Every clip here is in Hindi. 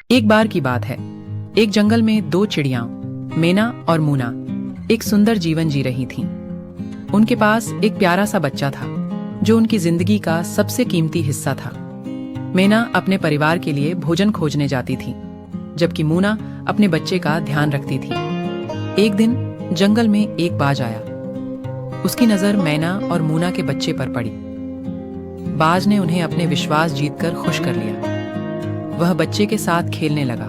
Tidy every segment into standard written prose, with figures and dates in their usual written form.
एक बार की बात है, एक जंगल में दो चिड़ियां मैना और मूना एक सुंदर जीवन जी रही थीं। उनके पास एक प्यारा सा बच्चा था जो उनकी जिंदगी का सबसे कीमती हिस्सा था। मैना अपने परिवार के लिए भोजन खोजने जाती थी, जबकि मूना अपने बच्चे का ध्यान रखती थी। एक दिन जंगल में एक बाज आया। उसकी नजर मैना और मूना के बच्चे पर पड़ी। बाज ने उन्हें अपने विश्वास जीतकर खुश कर लिया। वह बच्चे के साथ खेलने लगा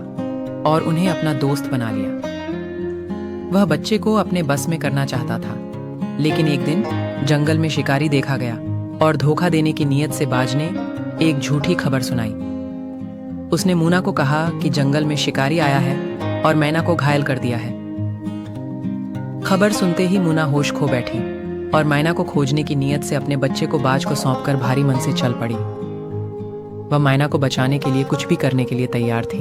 और उन्हें अपना दोस्त बना लिया। वह बच्चे को अपने बस में करना चाहता था, लेकिन एक दिन जंगल में शिकारी देखा गया और धोखा देने की नीयत से बाज ने एक झूठी खबर सुनाई। उसने मूना को कहा कि जंगल में शिकारी आया है और मैना को घायल कर दिया है। खबर सुनते ही मूना होश खो बैठी और मैना को खोजने की नीयत से अपने बच्चे को बाज को सौंपकर भारी मन से चल पड़ी। वह मैना को बचाने के लिए कुछ भी करने के लिए तैयार थी।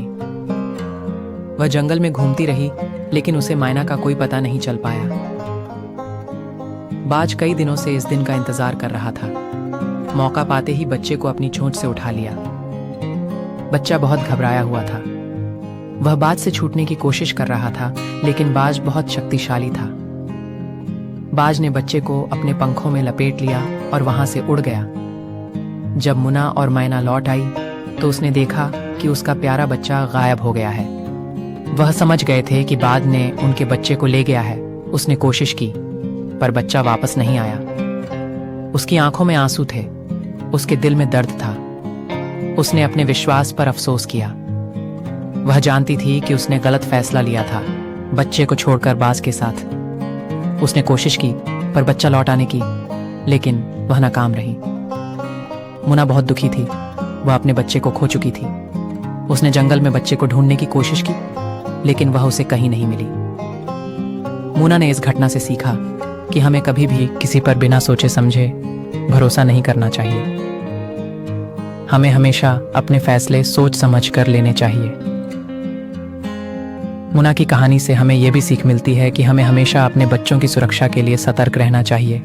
वह जंगल में घूमती रही, लेकिन उसे मैना का कोई पता नहीं चल पाया। बाज कई दिनों से इस दिन का इंतजार कर रहा था। मौका पाते ही बच्चे को अपनी चोंच से उठा लिया। बच्चा बहुत घबराया हुआ था। वह बाज से छूटने की कोशिश कर रहा था, लेकिन बाज बहुत शक्तिशाली था। बाज ने बच्चे को अपने पंखों में लपेट लिया और वहां से उड़ गया। जब मुना और मैना लौट आई तो उसने देखा कि उसका प्यारा बच्चा गायब हो गया है। वह समझ गए थे कि बाज ने उनके बच्चे को ले गया है। उसने कोशिश की, पर बच्चा वापस नहीं आया। उसकी आंखों में आंसू थे, उसके दिल में दर्द था। उसने अपने विश्वास पर अफसोस किया। वह जानती थी कि उसने गलत फैसला लिया था, बच्चे को छोड़कर बाज के साथ। उसने कोशिश की, पर बच्चा लौट आने की, लेकिन वह नाकाम रही। मुना बहुत दुखी थी। वह अपने बच्चे को खो चुकी थी। उसने जंगल में बच्चे को ढूंढने की कोशिश की, लेकिन वह उसे कहीं नहीं मिली। मुना ने इस घटना से सीखा कि हमें कभी भी किसी पर बिना सोचे समझे भरोसा नहीं करना चाहिए। हमें हमेशा अपने फैसले सोच समझ कर लेने चाहिए। मुना की कहानी से हमें यह भी सीख मिलती है कि हमें हमेशा अपने बच्चों की सुरक्षा के लिए सतर्क रहना चाहिए।